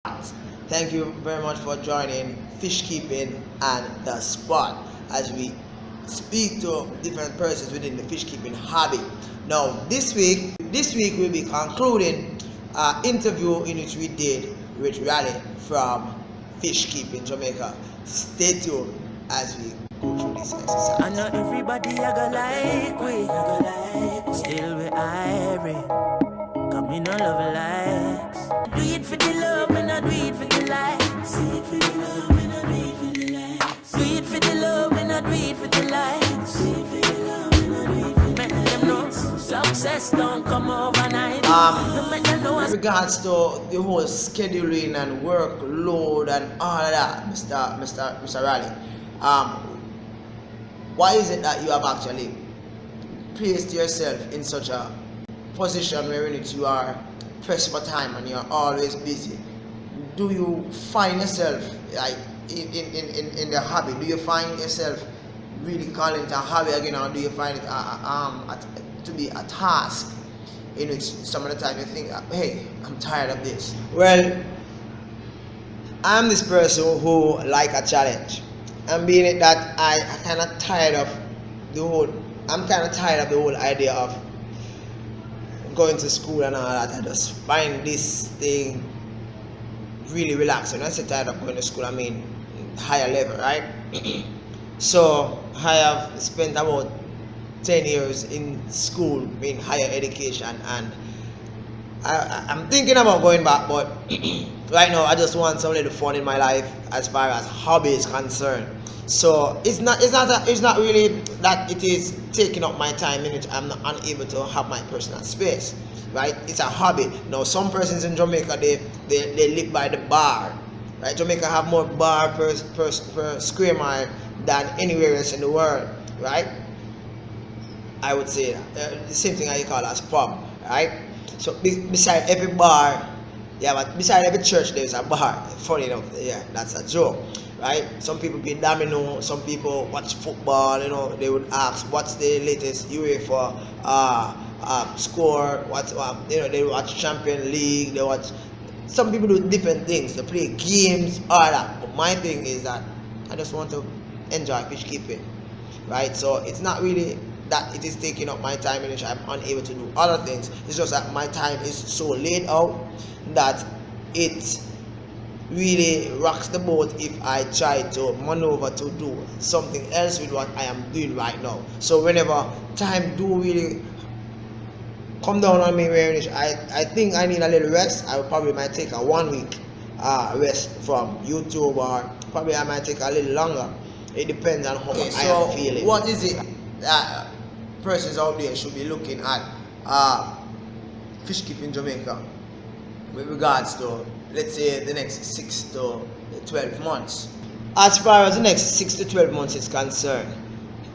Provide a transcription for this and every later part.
Thank you very much for joining Fish Keeping and the Spot as we speak to different persons within the fish keeping hobby. Now, this week we'll be concluding an interview in which we did with Raleigh from Fish Keeping Jamaica. Stay tuned as we go through this exercise. I know everybody I go like we, still we irie. Come in all love likes. Do it for the love and I do it for the likes. Do it for the love and I do it for the likes. Do it for the love and I do it for the likes. Do it for the love and I do it for the likes. Make them know success don't come overnight. Make them know. In regards to the whole scheduling and workload and all of that, Mr. Raleigh, why is it that you have actually placed yourself in such a position wherein you are pressed for time and you're always busy? Do you find yourself like in the hobby? Do you find yourself really calling it a hobby again, or do you find it to be a task in which some of the time you think, hey, I'm tired of this? Well, I'm this person who like a challenge, and being it that I kind of tired of the whole idea of going to school and all that. I just find this thing really relaxing. When I say tired of going to school, I mean higher level, right? So I have spent about 10 years in school in higher education, and I'm thinking about going back, but right now I just want some little fun in my life as far as hobby is concerned. So it's not really that it is taking up my time in which I'm not unable to have my personal space, right? It's a hobby. Now some persons in Jamaica they live by the bar, right? Jamaica have more bar per square mile than anywhere else in the world, right? I would say that. The same thing I call as pub, right? So beside every bar, yeah, but beside every church there's a bar. Funny enough, yeah, that's a joke, right? Some people play domino, some people watch football. They would ask, what's the latest UEFA score? What's they watch Champions League. They watch. Some people do different things. They play games, all that. But my thing is that I just want to enjoy fish keeping, right? So it's not really that it is taking up my time in which I'm unable to do other things. It's just that my time is so laid out that it really rocks the boat if I try to maneuver to do something else with what I am doing right now. So whenever time do really come down on me where I think I need a little rest, I probably might take a 1 week rest from YouTube, or probably I might take a little longer. It depends on how I am feeling. What is it that persons out there should be looking at fish keeping Jamaica with regards to, let's say, the next 6 to 12 months? As far as the next 6 to 12 months is concerned,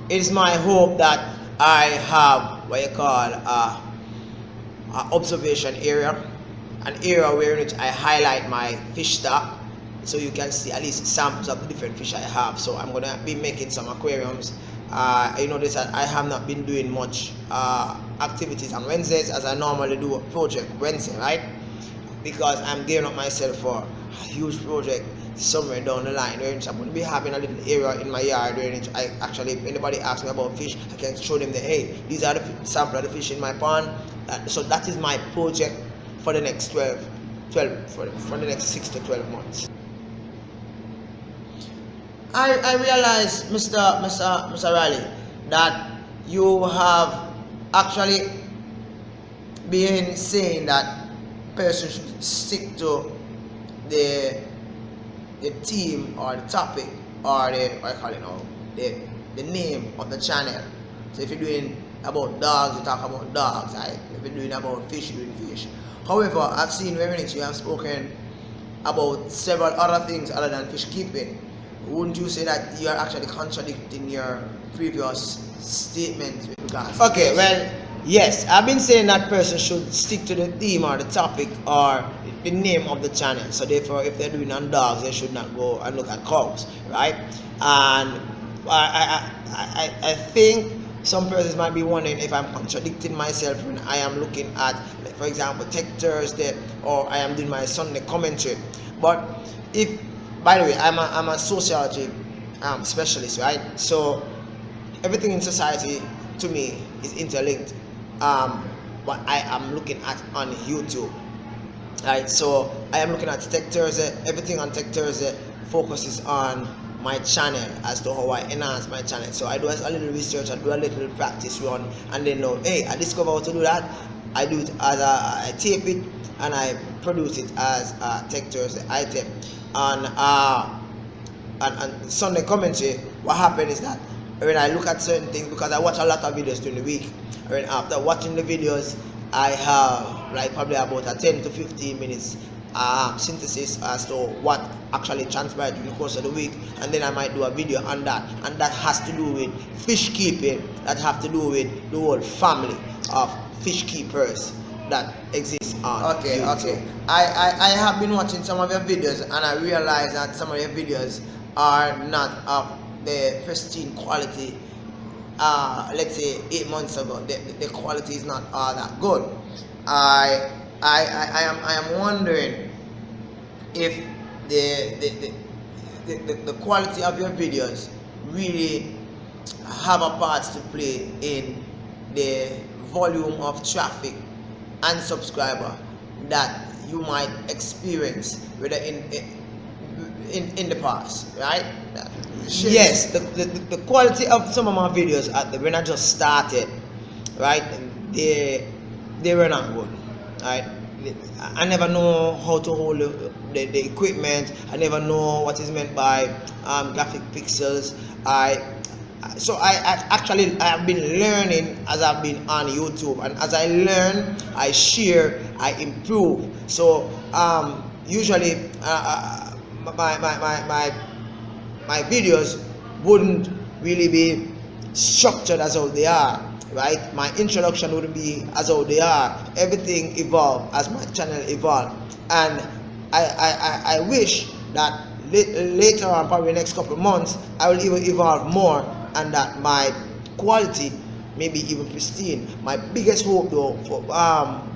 it is my hope that I have what you call a observation area, an area where I highlight my fish stock, so you can see at least samples of the different fish I have. So I'm gonna be making some aquariums. You notice that I have not been doing much activities on Wednesdays as I normally do a project Wednesday, right? Because I'm gearing up myself for a huge project somewhere down the line, where I'm going to be having a little area in my yard where I actually, if anybody asks me about fish, I can show them that, hey, these are the sample of the fish in my pond. So that is my project for the next for the next 6 to 12 months. I realize, Mr. Raleigh, that you have actually been saying that person should stick to the theme or the topic or the name of the channel. So if you're doing about dogs, you talk about dogs, right? If you're doing about fish, you're doing fish. However, I've seen very much you have spoken about several other things other than fish keeping. Wouldn't you say that you are actually contradicting your previous statement with regards? Okay, well, yes, I've been saying that person should stick to the theme or the topic or the name of the channel. So therefore, if they're doing on dogs, they should not go and look at cows, right? And I think some persons might be wondering if I'm contradicting myself when I am looking at, like, for example, Tech Thursday, or I am doing my Sunday commentary. But if, by the way, I'm a sociology specialist, right? So everything in society to me is interlinked. What I am looking at on YouTube, right? So I am looking at Tech Thursday. Everything on Tech Thursday focuses on my channel as to how I enhance my channel. So I do a little research, I do a little practice run, and then know, hey, I discover how to do that. I do it as I tape it and I produce it as a Tech Thursday item. On Sunday commentary, what happened is that when I look at certain things, because I watch a lot of videos during the week, and after watching the videos, I have like probably about a 10 to 15 minutes synthesis as to what actually transpired during the course of the week, and then I might do a video on that, and that has to do with fish keeping, that have to do with the whole family of fish keepers that exists on YouTube. I have been watching some of your videos, and I realize that some of your videos are not of the pristine quality. Let's say 8 months ago, the quality is not all that good. I am wondering if the quality of your videos really have a part to play in the volume of traffic and subscriber that you might experience whether in the past, right? Yes, the quality of some of my videos when I just started, right, they were not good, right? I never know how to hold the equipment. I never know what is meant by graphic pixels. I have been learning as I've been on YouTube, and as I learn, I share, I improve. So usually my videos wouldn't really be structured as how they are, right? My introduction wouldn't be as how they are. Everything evolved as my channel evolved, and I wish that later on, probably next couple of months, I will even evolve more, and that my quality may be even pristine. My biggest hope though for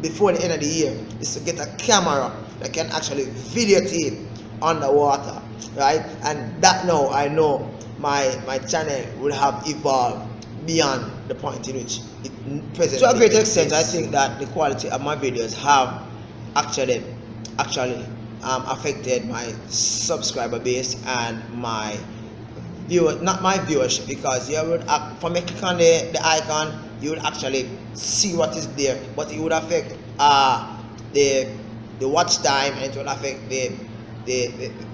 before the end of the year is to get a camera that can actually videotape underwater, right? And that now I know my channel will have evolved beyond the point in which it presently. To a great extent, I think that the quality of my videos have actually affected my subscriber base and my not my viewership, because you would from a click on the icon, you would actually see what is there, but it would affect the watch time, and it would affect the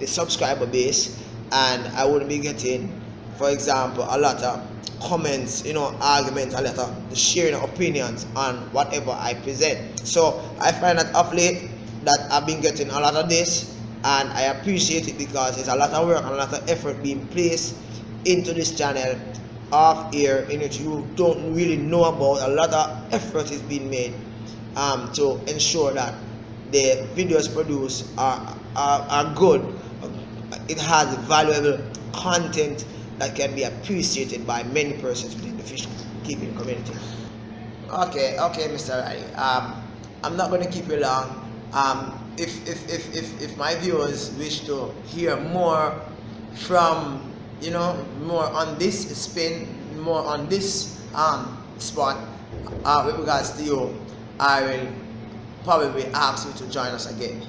subscriber base, and I wouldn't be getting, for example, a lot of comments, arguments, a lot of sharing opinions on whatever I present. So I find that of late that I've been getting a lot of this, and I appreciate it, because it's a lot of work and a lot of effort being placed into this channel off here, in which you don't really know about. A lot of effort is being made to ensure that the videos produced are good. It has valuable content that can be appreciated by many persons within the fish keeping community. Okay, Mr. Riley. I'm not going to keep you long. If my viewers wish to hear more from, more on this spin, more on this spot with regards to you, I will probably ask you to join us again.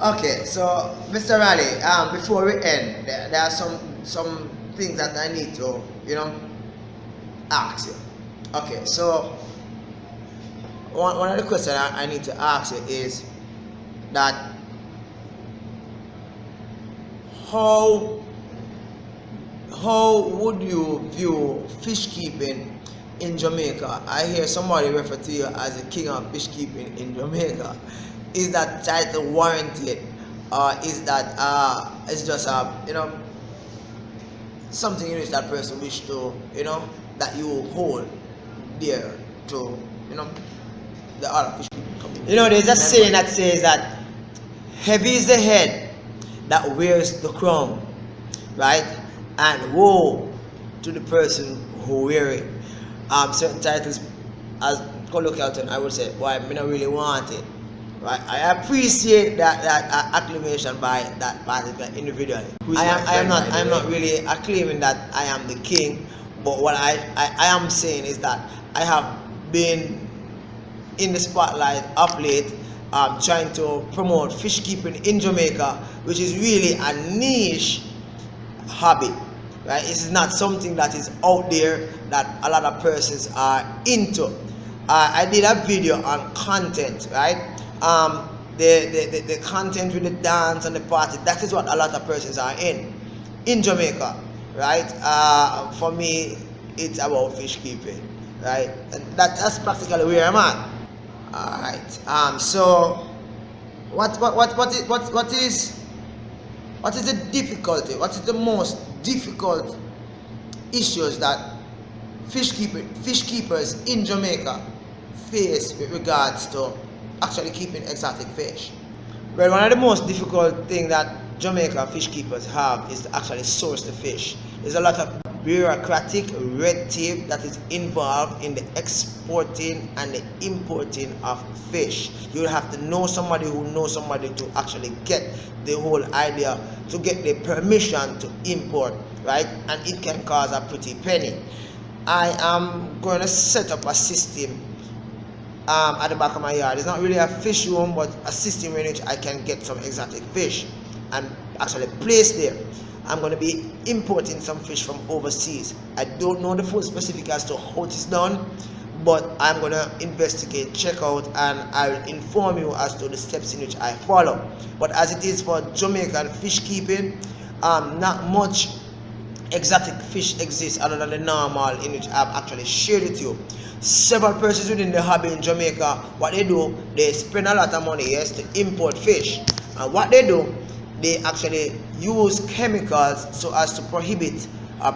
Okay, so Mr. Riley, before we end, there are some things that I need to, ask you. Okay, so one of the questions I need to ask you is that how would you view fish keeping in Jamaica? I hear somebody refer to you as the king of fish keeping in Jamaica. Is that title warranted, or is that it's just something in which that person wish to, that you hold dear to, the other fish keeping community? There's a saying that says that heavy is the head that wears the crown, right? And woe to the person wearing. Certain titles as colloquial, I would say, why I don't really want it. Right? I appreciate that acclamation by that particular individual. I am not really acclaiming that I am the king, but what I am saying is that I have been in the spotlight of late, trying to promote fish keeping in Jamaica, which is really a niche hobby. Right? This is not something that is out there that a lot of persons are into. I did a video on content, right? The content with the dance and the party, that is what a lot of persons are in Jamaica, right? For me, it's about fish keeping, right? And that's practically where I'm at. All right. So what is the difficulty? What is the most difficult issues that fish keepers in Jamaica face with regards to actually keeping exotic fish? Well, one of the most difficult things that Jamaica fish keepers have is to actually source the fish. There's a lot of bureaucratic red tape that is involved in the exporting and the importing of fish. You'll have to know somebody who knows somebody to actually get the whole idea, to get the permission to import, right? And it can cause a pretty penny. I am going to set up a system at the back of my yard. It's not really a fish room, but a system in which I can get some exotic fish and actually place there. I'm going to be importing some fish from overseas. I don't know the full specific as to how it's done, but I'm going to investigate, check out, and I'll inform you as to the steps in which I follow. But as it is for Jamaican fish keeping, not much exotic fish exists other than the normal in which I've actually shared with you. Several persons within the hobby in Jamaica, what they do, they spend a lot of money, yes, to import fish. And what they do, they actually use chemicals so as to prohibit the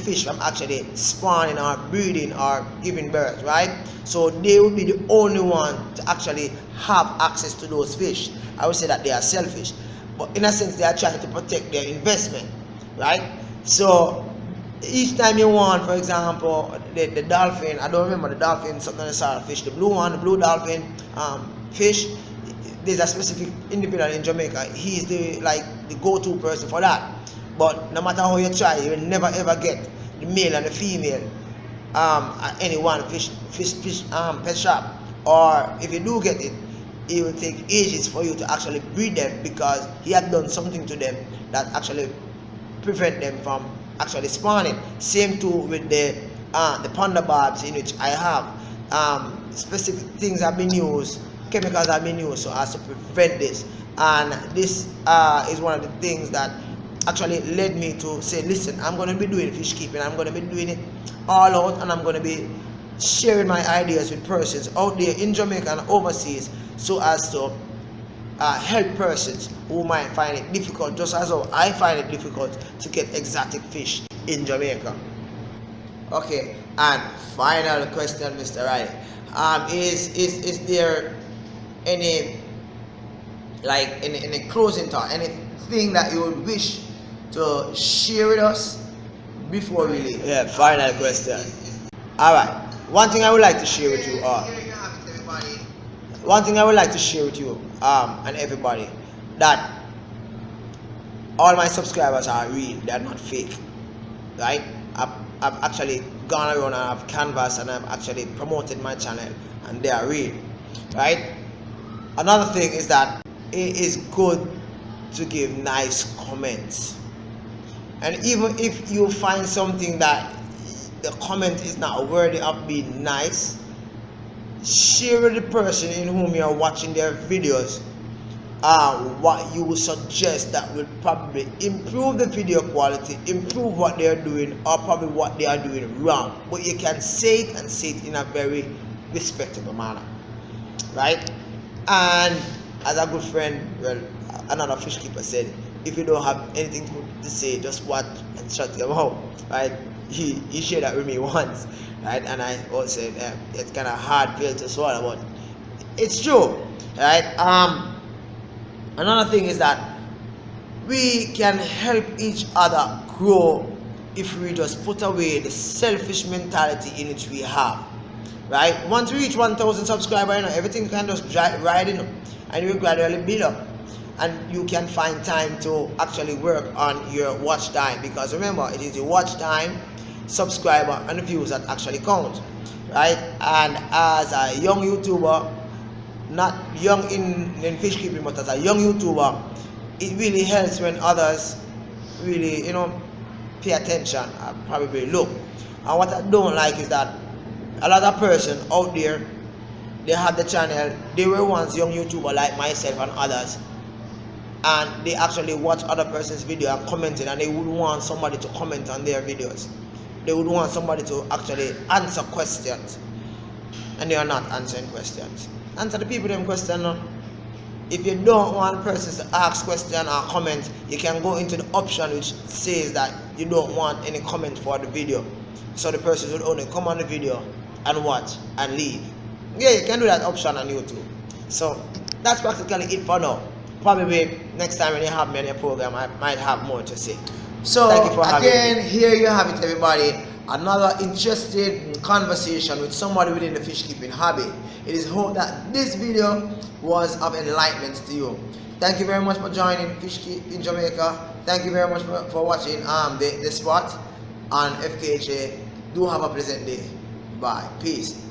fish from actually spawning or breeding or giving birth, right? So they will be the only one to actually have access to those fish. I would say that they are selfish, but in a sense they are trying to protect their investment, right? So each time you want, for example, the dolphin, I don't remember the dolphin, something else, fish, the blue one, the blue dolphin fish, there's a specific individual in Jamaica. He's the go-to person for that. But no matter how you try, you'll never ever get the male and the female at any one fish pet shop. Or if you do get it, it will take ages for you to actually breed them, because he had done something to them that actually prevent them from actually spawning. Same too with the panda barbs, in which I have specific things have been used, chemicals have been used so as to prevent this. And this is one of the things that actually led me to say, listen, I'm going to be doing fish keeping, I'm going to be doing it all out, and I'm going to be sharing my ideas with persons out there in Jamaica and overseas, so as to help persons who might find it difficult, just as how I find it difficult to get exotic fish in Jamaica. Okay, and final question, Mr. Riley. Is there any closing thought, anything that you would wish to share with us before we leave? Yeah, final question. Alright, one thing I would like to share with you and everybody, that all my subscribers are real, they're not fake, right? I've actually gone around and I've canvassed and I've actually promoted my channel, and they are real, right? Another thing is that it is good to give nice comments, and even if you find something that the comment is not worthy of being nice, share with the person in whom you are watching their videos what you would suggest that will probably improve the video quality, improve what they are doing, or probably what they are doing wrong. But you can say it, and say it in a very respectable manner, right? And as a good friend, well, another fish keeper said, if you don't have anything to say, just watch and shut your mouth, right? He shared that with me once, right? And I also said, it's kind of hard pill to swallow, but it's true, right? Another thing is that we can help each other grow if we just put away the selfish mentality in which we have. Right? Once we reach 1,000 subscribers, you know, everything can just ride in, and you gradually build up, and you can find time to actually work on your watch time, because remember, it is the watch time, subscriber, and the views that actually count. Right? And as a young YouTuber, not young in fish keeping, but as a young YouTuber, it really helps when others really, you know, pay attention and probably look. And what I don't like is that a lot of person out there, they have the channel, they were once young YouTuber like myself and others, and they actually watch other person's video and commenting, and they would want somebody to comment on their videos. They would want somebody to actually answer questions, and they are not answering questions. Answer the people them question. No? If you don't want persons to ask question or comment, you can go into the option which says that you don't want any comment for the video, so the person will only come on the video and watch and leave. Yeah, you can do that option on YouTube. So that's practically it for now. Probably next time when you have me on your program, I might have more to say. So thank you for having me. Here you have it, everybody. Another interesting conversation with somebody within the fish keeping hobby. It is hoped that this video was of enlightenment to you. Thank you very much for joining Fish Keep in Jamaica. Thank you very much for watching the spot on FKHA. Do have a pleasant day. Bye. Peace.